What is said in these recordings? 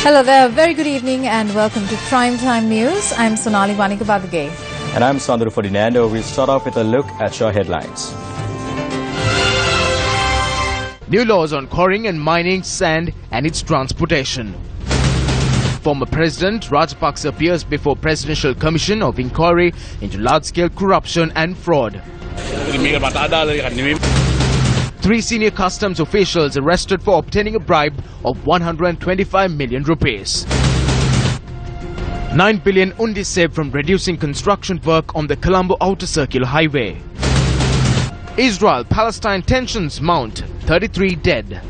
Hello there, very good evening and welcome to Primetime News. I'm Sonali Wanikabadage. And I'm Sandru Ferdinando. We'll start off with a look at your headlines. New laws on quarrying and mining sand and its transportation. Former President Rajapaksa appears before Presidential Commission of Inquiry into large-scale corruption and fraud. 3 senior customs officials arrested for obtaining a bribe of 125 million rupees. 9 billion undi saved from reducing construction work on the Colombo Outer Circular Highway. Israel-Palestine tensions mount, 33 dead.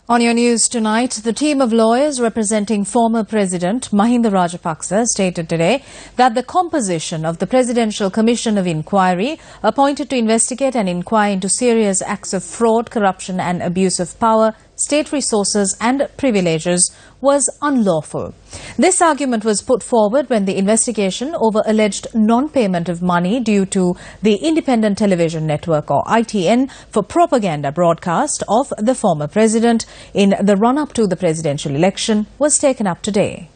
On your news tonight, the team of lawyers representing former President Mahinda Rajapaksa stated today that the composition of the Presidential Commission of Inquiry appointed to investigate and inquire into serious acts of fraud, corruption and abuse of power, state resources and privileges was unlawful. This argument was put forward when the investigation over alleged non-payment of money due to the Independent Television Network or ITN for propaganda broadcast of the former president in the run-up to the presidential election was taken up today.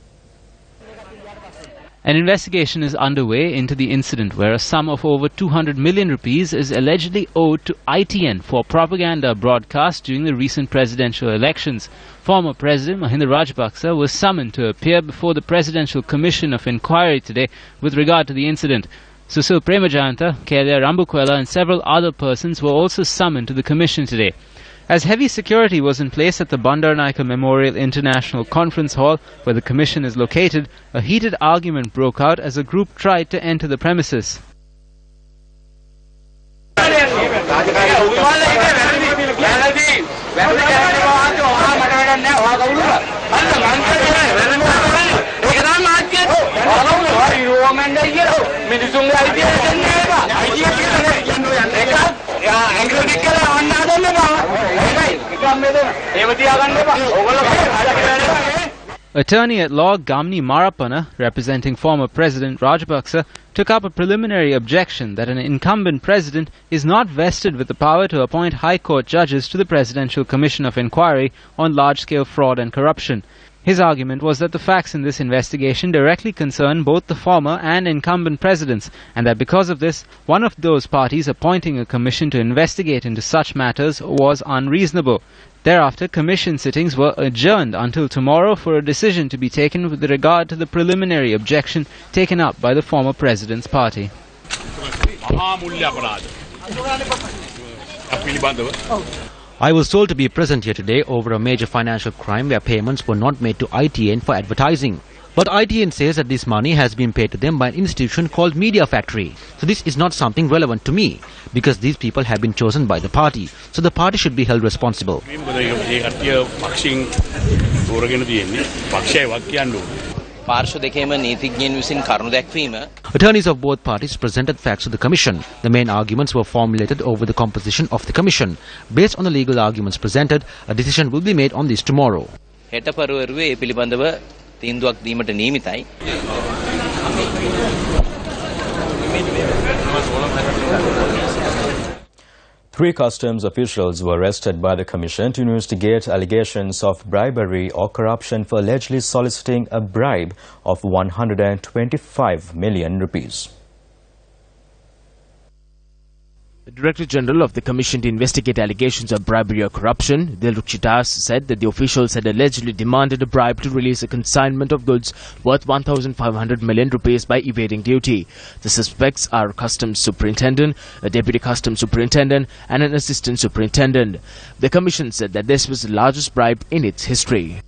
An investigation is underway into the incident where a sum of over 200 million rupees is allegedly owed to ITN for propaganda broadcast during the recent presidential elections. Former President Mahinda Rajapaksa was summoned to appear before the Presidential Commission of Inquiry today with regard to the incident. Susil Premajayanta, Kelia Rambukwela and several other persons were also summoned to the commission today. As heavy security was in place at the Bandaranaike Memorial International Conference Hall, where the commission is located, a heated argument broke out as a group tried to enter the premises. Attorney at law Gamni Marapana, representing former President Rajapaksa, took up a preliminary objection that an incumbent president is not vested with the power to appoint High Court judges to the Presidential Commission of Inquiry on large-scale fraud and corruption. His argument was that the facts in this investigation directly concern both the former and incumbent presidents, and that because of this, one of those parties appointing a commission to investigate into such matters was unreasonable. Thereafter, commission sittings were adjourned until tomorrow for a decision to be taken with regard to the preliminary objection taken up by the former president's party. I was told to be present here today over a major financial crime where payments were not made to ITN for advertising. But ITN says that this money has been paid to them by an institution called Media Factory. So this is not something relevant to me, because these people have been chosen by the party. So the party should be held responsible. Attorneys of both parties presented facts to the commission. The main arguments were formulated over the composition of the commission. Based on the legal arguments presented, a decision will be made on this tomorrow. 3 customs officials were arrested by the commission to investigate allegations of bribery or corruption for allegedly soliciting a bribe of 125 million rupees. The Director General of the Commission to investigate allegations of bribery or corruption, Dilrukh Das, said that the officials had allegedly demanded a bribe to release a consignment of goods worth 1,500 million rupees by evading duty. The suspects are a Customs Superintendent, a Deputy Customs Superintendent and an Assistant Superintendent. The Commission said that this was the largest bribe in its history.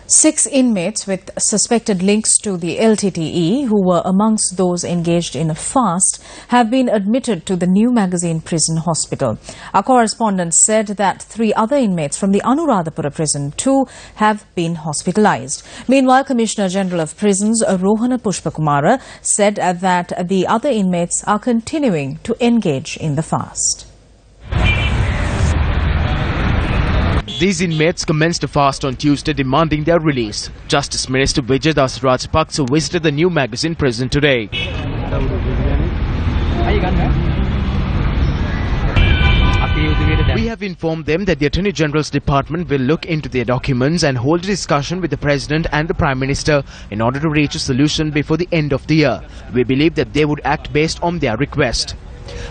6 inmates with suspected links to the LTTE, who were amongst those engaged in a fast, have been admitted to the New Magazine Prison Hospital. Our correspondent said that 3 other inmates from the Anuradhapura prison too have been hospitalized. Meanwhile, Commissioner General of Prisons Rohana Pushpakumara said that the other inmates are continuing to engage in the fast. These inmates commenced a fast on Tuesday demanding their release. Justice Minister Vijaydas Rajapaksa visited the New Magazine prison today. We We have informed them that the Attorney General's department will look into their documents and hold a discussion with the President and the Prime Minister in order to reach a solution before the end of the year. We believe that they would act based on their request.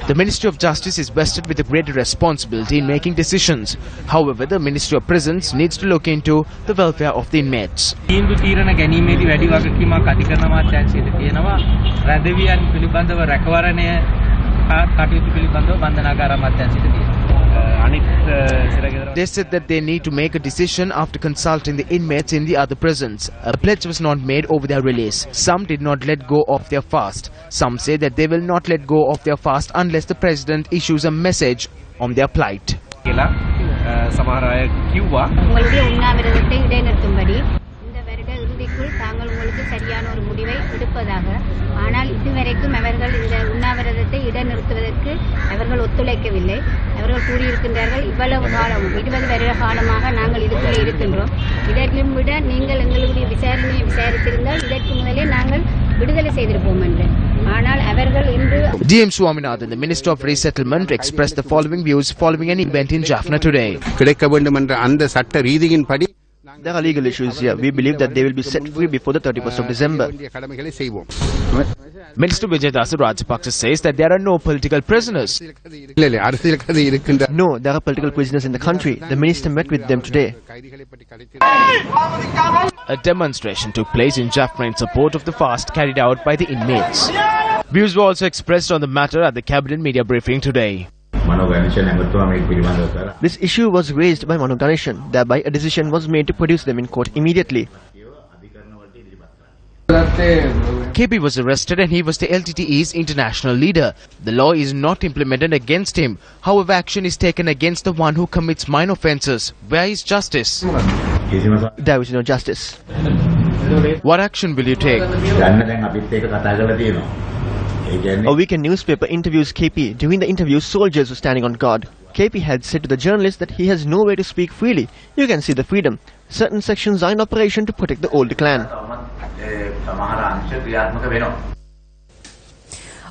The Ministry of Justice is vested with a greater responsibility in making decisions. However, the Ministry of Prisons needs to look into the welfare of the inmates. They said that they need to make a decision after consulting the inmates in the other prisons. A pledge was not made over their release. Some did not let go of their fast. Some say that they will not let go of their fast unless the President issues a message on their plight. தாங்கள் உங்களுக்கு சரியான ஒரு முடிவை எடுப்பதாக ஆனால் இதுவரைக்கும் அவர்கள் இந்த உண்ணாவிரதத்தை இடைநிறுத்துவதற்கு அவர்கள் ஒத்துழைக்கவில்லை. அவர்கள் கூறியிருக்கின்றார்கள் இவ்வளவு காலம் 20 வருட காலமாக நாங்கள் இதுக்குள்ளே இருக்கின்றோம். இதற்கும் விட நீங்கள் எங்களுடைய விசாரணையை விசாரித்திருந்தால் இதற்கு முதலே நாங்கள் விடுதலை செய்திருப்போம் என்று. ஆனால் அவர்கள் இன்று DM Swaminathan, the Minister of Resettlement, expressed the following views following an event in Jaffna today. கிடைக்க வேண்டும் என்ற அந்த சட்ட ரீதியின்படி there are legal issues here. We believe that they will be set free before the 31st of December. Minister Vijayadasa Rajapaksa says that there are no political prisoners. No, there are political prisoners in the country. The minister met with them today. A demonstration took place in Jaffna in support of the fast carried out by the inmates. Views were also expressed on the matter at the cabinet media briefing today. This issue was raised by Mano Ganeshan. Thereby, a decision was made to produce them in court immediately. KP was arrested and he was the LTTE's international leader. The law is not implemented against him. However, action is taken against the one who commits minor offences. Where is justice? There is no justice. What action will you take? A weekend newspaper interviews KP. During the interview, soldiers were standing on guard. KP had said to the journalist that he has no way to speak freely. You can see the freedom. Certain sections are in operation to protect the old clan.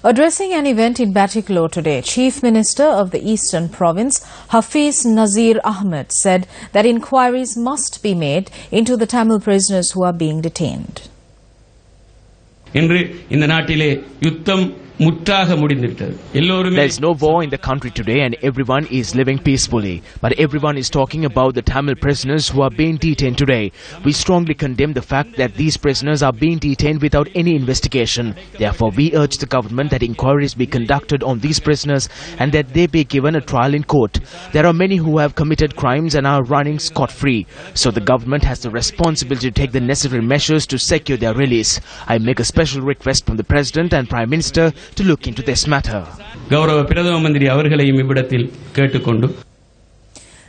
Addressing an event in Batticaloa today, Chief Minister of the Eastern Province, Hafiz Nazir Ahmed, said that inquiries must be made into the Tamil prisoners who are being detained. There is no war in the country today and everyone is living peacefully. But everyone is talking about the Tamil prisoners who are being detained today. We strongly condemn the fact that these prisoners are being detained without any investigation. Therefore, we urge the government that inquiries be conducted on these prisoners and that they be given a trial in court. There are many who have committed crimes and are running scot-free. So the government has the responsibility to take the necessary measures to secure their release. I make a special request from the President and Prime Minister to look into this matter.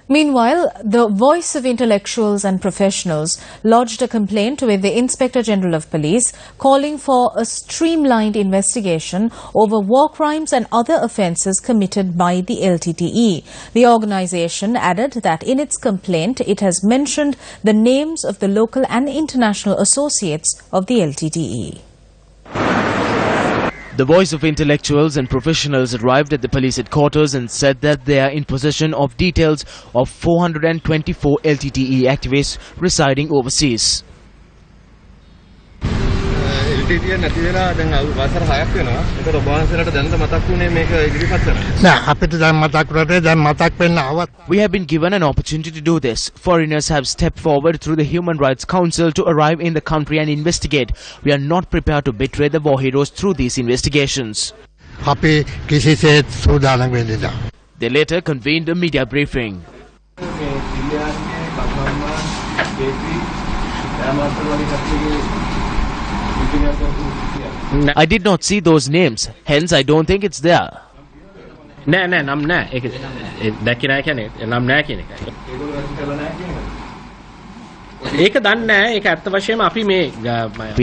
Meanwhile, the Voice of Intellectuals and Professionals lodged a complaint with the Inspector General of Police calling for a streamlined investigation over war crimes and other offences committed by the LTTE. The organisation added that in its complaint it has mentioned the names of the local and international associates of the LTTE. The Voice of Intellectuals and Professionals arrived at the police headquarters and said that they are in possession of details of 424 LTTE activists residing overseas. We have been given an opportunity to do this. Foreigners have stepped forward through the Human Rights Council to arrive in the country and investigate. We are not prepared to betray the war heroes through these investigations. They later convened a media briefing. I did not see those names, hence I don't think it's there. We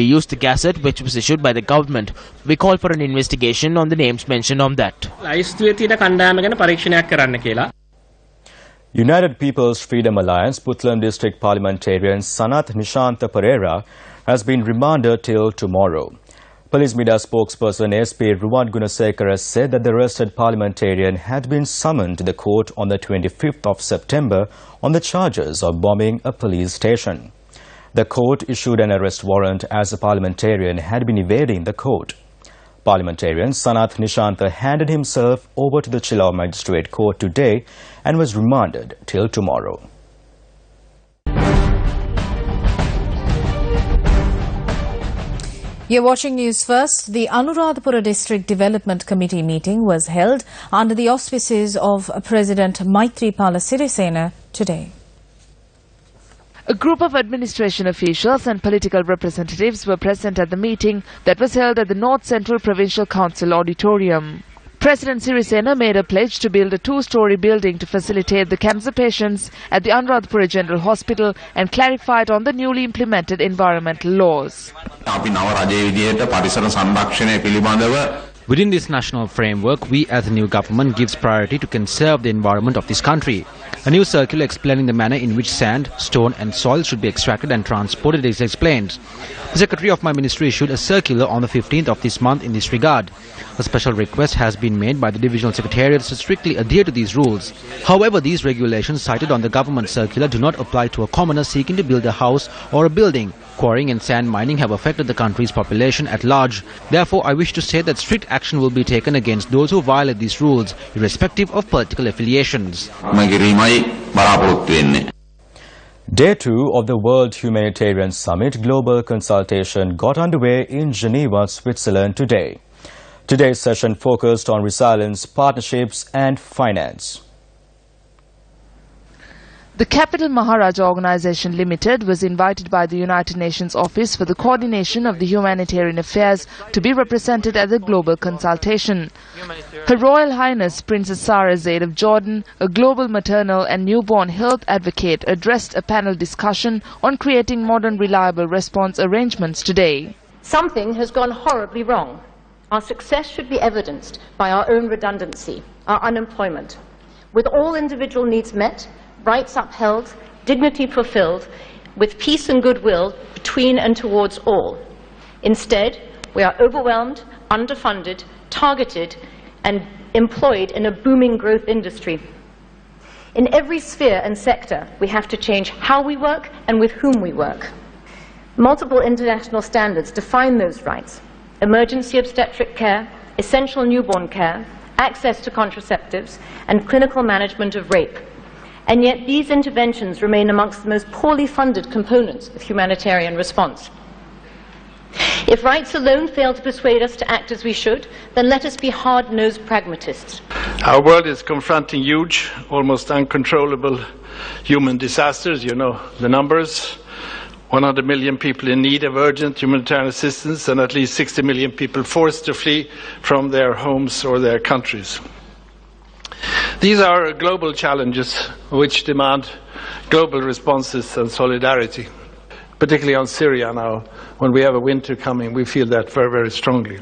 used the gazette which was issued by the government. We call for an investigation on the names mentioned on that. United People's Freedom Alliance Puttalam District parliamentarian Sanath Nishantha Pereira has been remanded till tomorrow. Police media spokesperson SP Ruwan Gunasekara said that the arrested parliamentarian had been summoned to the court on the 25th of September on the charges of bombing a police station. The court issued an arrest warrant as the parliamentarian had been evading the court. Parliamentarian Sanath Nishantha handed himself over to the Chilaw Magistrate Court today and was remanded till tomorrow. You're watching News First. The Anuradhapura District Development Committee meeting was held under the auspices of President Maithripala Sirisena today. A group of administration officials and political representatives were present at the meeting that was held at the North Central Provincial Council Auditorium. President Sirisena made a pledge to build a two-story building to facilitate the cancer patients at the Anuradhapura General Hospital and clarified on the newly implemented environmental laws. Within this national framework, we as the new government gives priority to conserve the environment of this country. A new circular explaining the manner in which sand, stone and soil should be extracted and transported is explained. The Secretary of my ministry issued a circular on the 15th of this month in this regard. A special request has been made by the divisional secretariats to strictly adhere to these rules. However, these regulations cited on the government circular do not apply to a commoner seeking to build a house or a building. Quarrying and sand mining have affected the country's population at large. Therefore, I wish to say that strict action will be taken against those who violate these rules, irrespective of political affiliations. Day 2 of the World Humanitarian Summit Global Consultation got underway in Geneva, Switzerland today. Today's session focused on resilience, partnerships and finance. The Capital Maharaja Organization Limited was invited by the United Nations Office for the Coordination of the Humanitarian Affairs to be represented at the global consultation. Her Royal Highness Princess Sarah Zaid of Jordan, a global maternal and newborn health advocate, addressed a panel discussion on creating modern reliable response arrangements today. Something has gone horribly wrong. Our success should be evidenced by our own redundancy, our unemployment. With all individual needs met, rights upheld, dignity fulfilled, with peace and goodwill between and towards all. Instead, we are overwhelmed, underfunded, targeted, and employed in a booming growth industry. In every sphere and sector, we have to change how we work and with whom we work. Multiple international standards define those rights: emergency obstetric care, essential newborn care, access to contraceptives, and clinical management of rape. And yet these interventions remain amongst the most poorly funded components of humanitarian response. If rights alone fail to persuade us to act as we should, then let us be hard-nosed pragmatists. Our world is confronting huge, almost uncontrollable human disasters. You know the numbers. 100 million people in need of urgent humanitarian assistance, and at least 60 million people forced to flee from their homes or their countries. These are global challenges which demand global responses and solidarity, particularly on Syria now. When we have a winter coming, we feel that very, very strongly.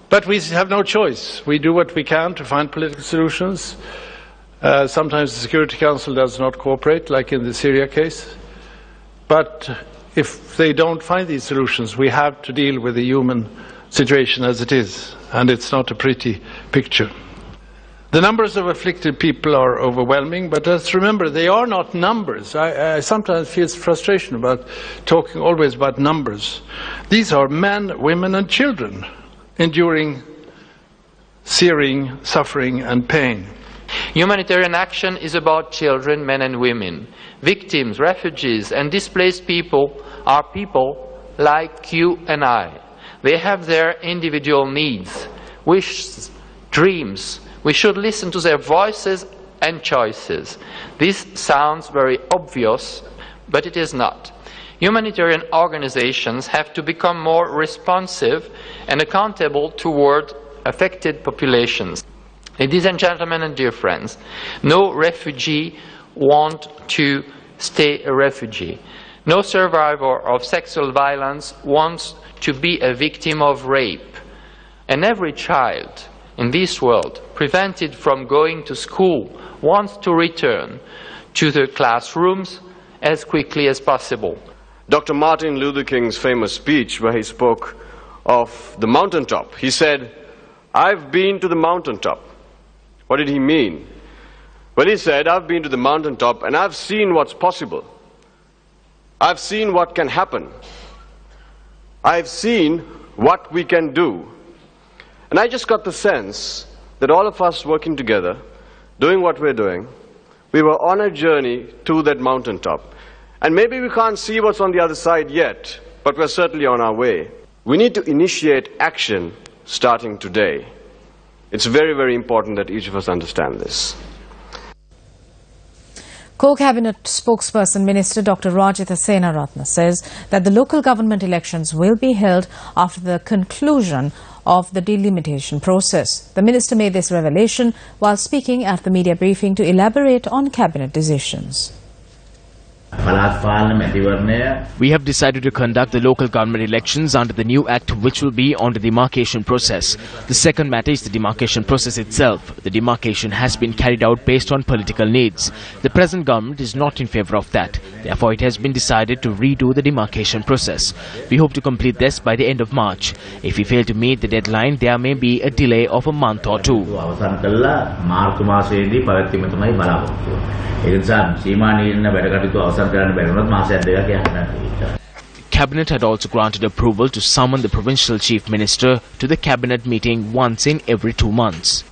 But we have no choice. We do what we can to find political solutions. Sometimes the Security Council does not cooperate, like in the Syria case. But if they don't find these solutions, we have to deal with the human situation as it is, and it's not a pretty picture. The numbers of afflicted people are overwhelming, but let's remember, they are not numbers. I sometimes feel frustration about talking always about numbers. These are men, women and children enduring searing suffering and pain. Humanitarian action is about children, men and women. Victims, refugees and displaced people are people like you and I. They have their individual needs, wishes, dreams. We should listen to their voices and choices. This sounds very obvious, but it is not. Humanitarian organizations have to become more responsive and accountable toward affected populations. Ladies and gentlemen and dear friends, no refugee wants to stay a refugee. No survivor of sexual violence wants to be a victim of rape. And every child in this world, prevented from going to school, wants to return to the classrooms as quickly as possible. Dr. Martin Luther King's famous speech, where he spoke of the mountaintop. He said, "I've been to the mountaintop." What did he mean? Well, he said, "I've been to the mountaintop and I've seen what's possible. I've seen what can happen. I've seen what we can do." And I just got the sense that all of us working together, doing what we're doing, we were on a journey to that mountaintop. And maybe we can't see what's on the other side yet, but we're certainly on our way. We need to initiate action starting today. It's very, very important that each of us understand this. Co-Cabinet spokesperson Minister Dr. Rajitha Senaratne says that the local government elections will be held after the conclusion of the delimitation process. The minister made this revelation while speaking at the media briefing to elaborate on cabinet decisions. We have decided to conduct the local government elections under the new act, which will be on the demarcation process. The second matter is the demarcation process itself. The demarcation has been carried out based on political needs. The present government is not in favour of that. Therefore, it has been decided to redo the demarcation process. We hope to complete this by the end of March. If we fail to meet the deadline, there may be a delay of a month or two. Cabinet had also granted approval to summon the provincial chief minister to the cabinet meeting once in every 2 months.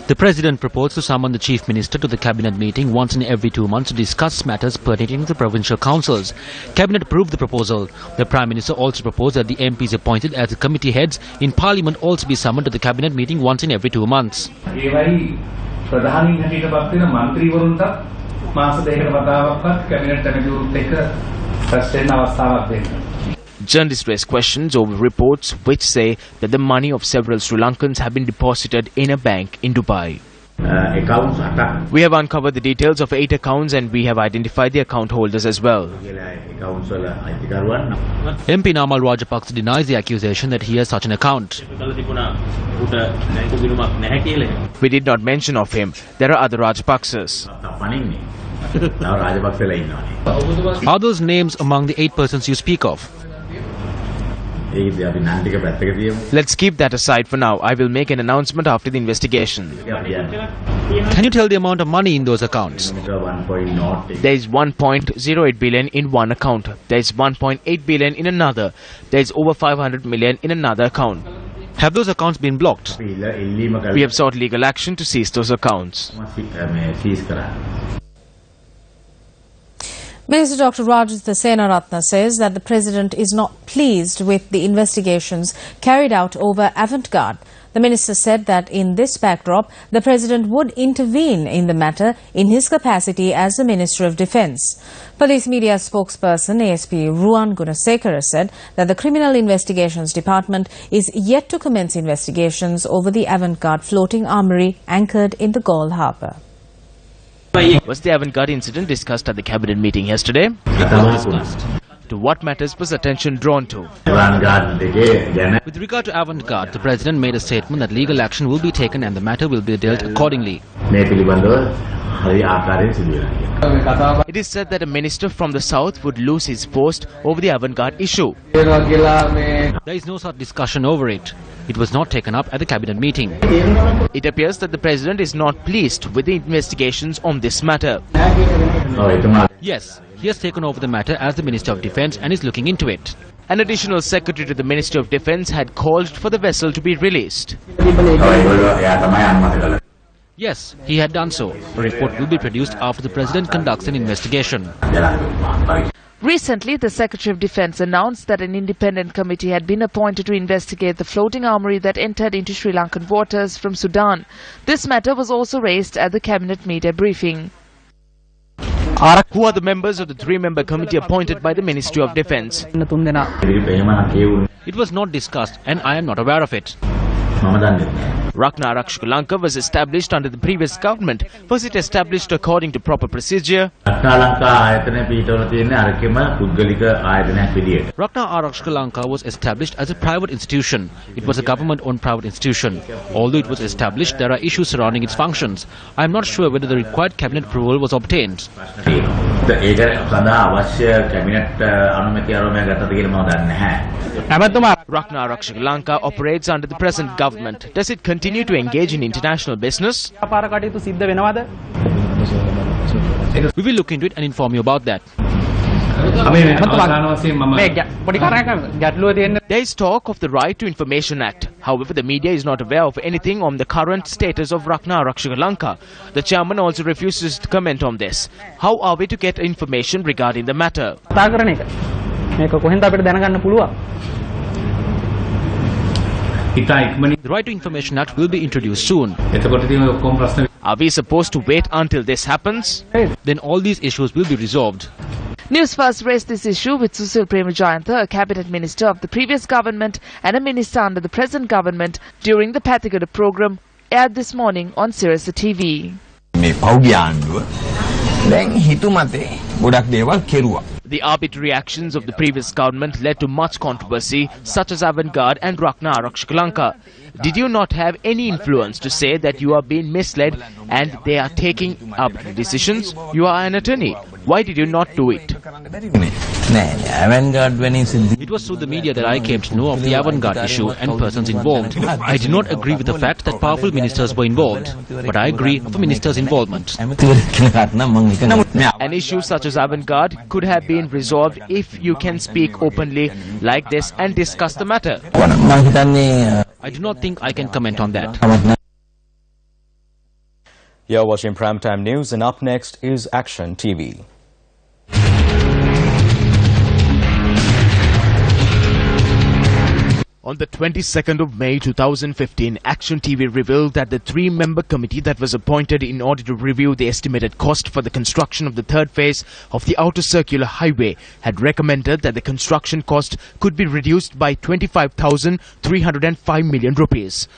The President proposed to summon the Chief Minister to the Cabinet meeting once in every 2 months to discuss matters pertaining to the provincial councils. Cabinet approved the proposal. The Prime Minister also proposed that the MPs appointed as the committee heads in Parliament also be summoned to the Cabinet meeting once in every 2 months. Journalists raise questions over reports which say that the money of several Sri Lankans have been deposited in a bank in Dubai. We have uncovered the details of 8 accounts and we have identified the account holders as well. MP Namal Rajapaksa denies the accusation that he has such an account. We did not mention of him. There are other Rajapaksas. Are those names among the 8 persons you speak of? Let's keep that aside for now. I will make an announcement after the investigation. Can you tell the amount of money in those accounts? There is 1.08 billion in one account. There is 1.8 billion in another. There is over 500 million in another account. Have those accounts been blocked? We have sought legal action to seize those accounts. Minister Dr. Rajitha Senaratne says that the President is not pleased with the investigations carried out over Avantgarde. The minister said that in this backdrop, the President would intervene in the matter in his capacity as the Minister of Defence. Police media spokesperson ASP Ruan Gunasekara said that the Criminal Investigations Department is yet to commence investigations over the Avantgarde floating armoury anchored in the Galle harbour. Was the Avantgarde incident discussed at the cabinet meeting yesterday? It was discussed. To what matters was attention drawn to? With regard to Avantgarde, the President made a statement that legal action will be taken and the matter will be dealt accordingly. It is said that a minister from the south would lose his post over the Avantgarde issue. There is no such discussion over it. It was not taken up at the cabinet meeting. It appears that the President is not pleased with the investigations on this matter. Yes, he has taken over the matter as the Minister of Defence and is looking into it. An additional secretary to the Ministry of Defence had called for the vessel to be released. Yes, he had done so. A report will be produced after the President conducts an investigation. Recently, the Secretary of Defence announced that an independent committee had been appointed to investigate the floating armoury that entered into Sri Lankan waters from Sudan. This matter was also raised at the cabinet media briefing. Who are the members of the 3-member committee appointed by the Ministry of Defence? It was not discussed and I am not aware of it. Rakna Arakshaka Lanka was established under the previous government. Was it established according to proper procedure? Rakna Arakshaka Lanka was established as a private institution. It was a government-owned private institution. Although it was established, there are issues surrounding its functions. I am not sure whether the required cabinet approval was obtained. Rakna Arakshaka Lanka operates under the present government. Does it continue to engage in international business? We will look into it and inform you about that. There is talk of the Right to Information Act. However, the media is not aware of anything on the current status of Rakna Arakshaka Lanka. The chairman also refuses to comment on this. How are we to get information regarding the matter? The Right to Information Act will be introduced soon. Are we supposed to wait until this happens? Then all these issues will be resolved. Newsfirst raised this issue with Susil Premajayantha, a cabinet minister of the previous government and a minister under the present government, during the Pathigada program aired this morning on Sirius TV. The arbitrary actions of the previous government led to much controversy, such as Avantgarde and Rakna Arakshaka Lanka. Did you not have any influence to say that you are being misled and they are taking arbitrary decisions? You are an attorney. Why did you not do it? It was through the media that I came to know of the Avantgarde issue and persons involved. I did not agree with the fact that powerful ministers were involved, but I agree of a minister's involvement. An issue such as Avantgarde could have been resolved if you can speak openly like this and discuss the matter. I do not think I can comment on that. You're watching Primetime News, and up next is Action TV. On the 22nd of May 2015, Action TV revealed that the three-member committee that was appointed in order to review the estimated cost for the construction of the third phase of the outer circular highway had recommended that the construction cost could be reduced by 25,305 million rupees.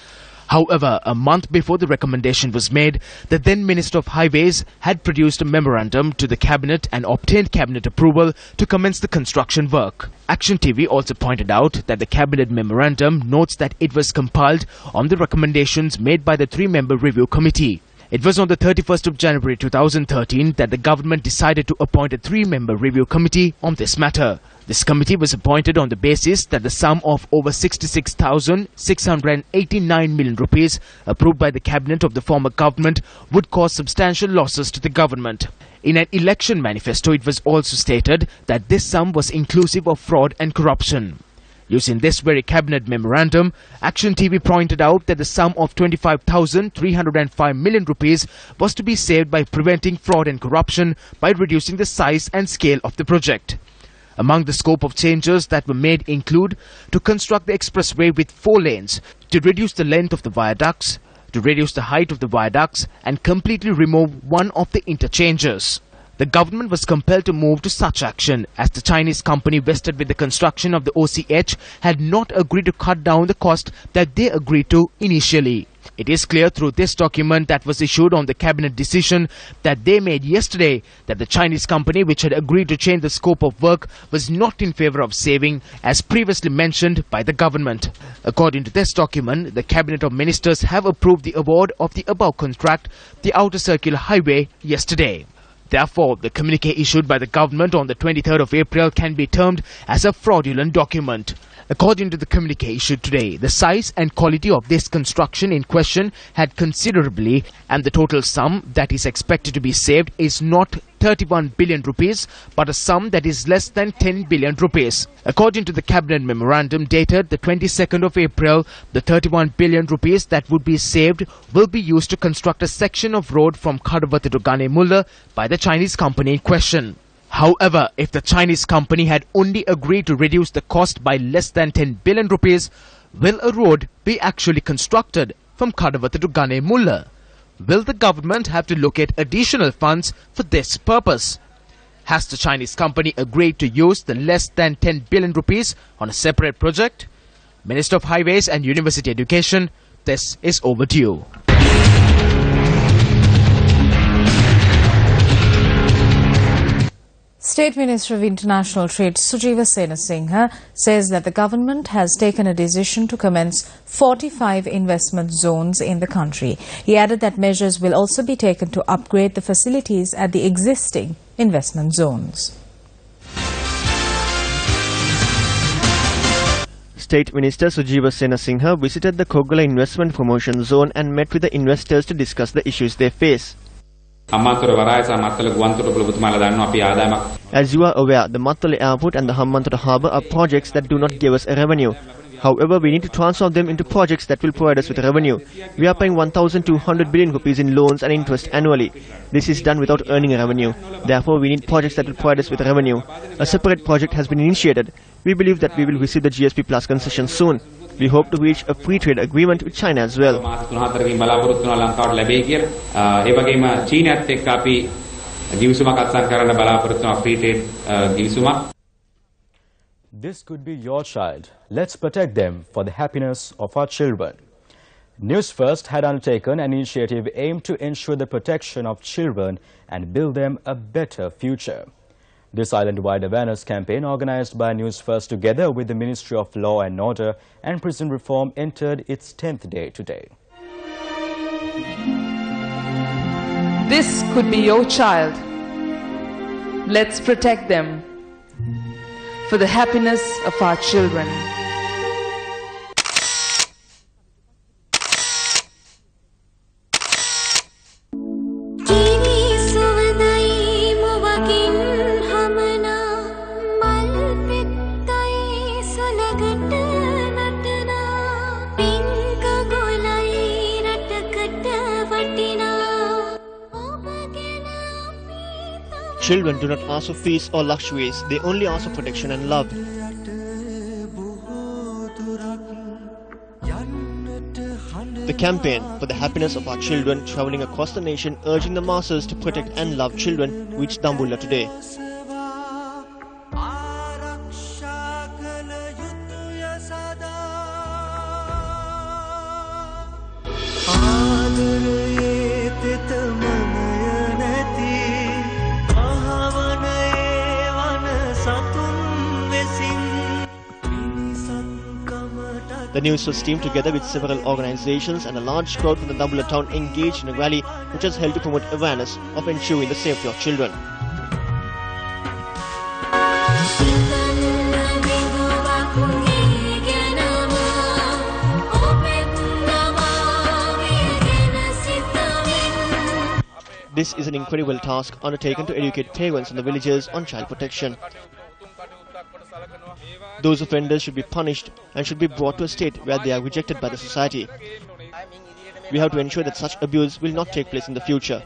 However, a month before the recommendation was made, the then Minister of Highways had produced a memorandum to the Cabinet and obtained Cabinet approval to commence the construction work. Action TV also pointed out that the Cabinet memorandum notes that it was compiled on the recommendations made by the three-member review committee. It was on the 31st of January 2013 that the government decided to appoint a three-member review committee on this matter. This committee was appointed on the basis that the sum of over 66,689 million rupees approved by the cabinet of the former government would cause substantial losses to the government. In an election manifesto, it was also stated that this sum was inclusive of fraud and corruption. Using this very cabinet memorandum, Action TV pointed out that the sum of 25,305 million rupees was to be saved by preventing fraud and corruption by reducing the size and scale of the project. Among the scope of changes that were made include to construct the expressway with 4 lanes, to reduce the length of the viaducts, to reduce the height of the viaducts and completely remove one of the interchanges. The government was compelled to move to such action as the Chinese company vested with the construction of the OCH had not agreed to cut down the cost that they agreed to initially. It is clear through this document that was issued on the cabinet decision that they made yesterday that the Chinese company, which had agreed to change the scope of work, was not in favor of saving as previously mentioned by the government. According to this document, the Cabinet of Ministers have approved the award of the above contract, the Outer Circular Highway, yesterday. Therefore, the communique issued by the government on the 23rd of April can be termed as a fraudulent document. According to the communique issued today, the size and quality of this construction in question had considerably, and the total sum that is expected to be saved is not 31 billion rupees, but a sum that is less than 10 billion rupees. According to the cabinet memorandum dated the 22nd of April, the 31 billion rupees that would be saved will be used to construct a section of road from Kadavati to Ganemulla by the Chinese company in question. However, if the Chinese company had only agreed to reduce the cost by less than 10 billion rupees, will a road be actually constructed from Kadavati to Ganemulla? Will the government have to look at additional funds for this purpose? Has the Chinese company agreed to use the less than 10 billion rupees on a separate project? Minister of Highways and University Education, This is Over to You. State Minister of International Trade Sujiva Senasinghe says that the government has taken a decision to commence 45 investment zones in the country. He added that measures will also be taken to upgrade the facilities at the existing investment zones. State Minister Sujiva Senasinghe visited the Koggala Investment Promotion Zone and met with the investors to discuss the issues they face. As you are aware, the Mattala Airport and the Hambantota Harbour are projects that do not give us a revenue. However, we need to transform them into projects that will provide us with revenue. We are paying 1,200 billion rupees in loans and interest annually. This is done without earning a revenue. Therefore, we need projects that will provide us with revenue. A separate project has been initiated. We believe that we will receive the GSP Plus concession soon. We hope to reach a free trade agreement with China as well. This could be your child. Let's protect them for the happiness of our children. Newsfirst had undertaken an initiative aimed to ensure the protection of children and build them a better future. This island-wide awareness campaign, organized by Newsfirst together with the Ministry of Law and Order and Prison Reform, entered its 10th day today. This could be your child. Let's protect them for the happiness of our children. Children do not ask for fees or luxuries, they only ask for protection and love. The campaign for the happiness of our children, travelling across the nation, urging the masses to protect and love children, reached Dambulla today. The Newsfirst team, together with several organizations and a large crowd from the Dambulla town, engaged in a rally which was held to promote awareness of ensuring the safety of children. This is an incredible task undertaken to educate parents in the villages on child protection. Those offenders should be punished and should be brought to a state where they are rejected by the society. We have to ensure that such abuse will not take place in the future.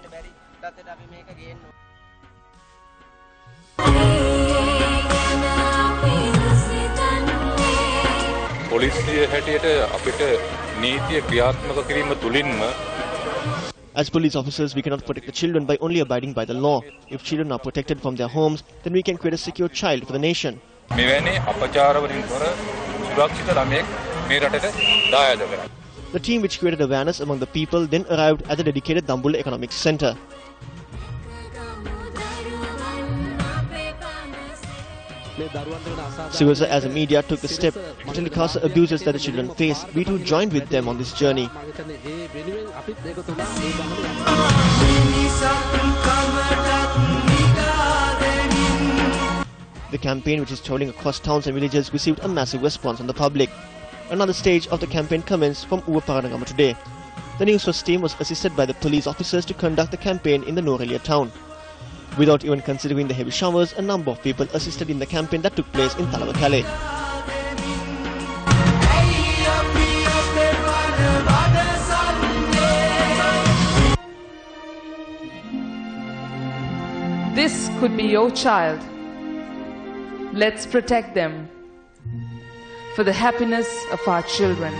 As police officers, we cannot protect the children by only abiding by the law. If children are protected from their homes, then we can create a secure child for the nation. The team, which created awareness among the people, then arrived at the dedicated Dambulla Economic Centre. Sivaza, as a media, took the step to telecast the abuses that the children face. We too joined with them on this journey. The campaign, which is travelling across towns and villages, received a massive response from the public. Another stage of the campaign commenced from Uvaparanagama today. The Newsfirst team was assisted by the police officers to conduct the campaign in the Norelia town. Without even considering the heavy showers, a number of people assisted in the campaign that took place in Talavakale. This could be your child. Let's protect them for the happiness of our children.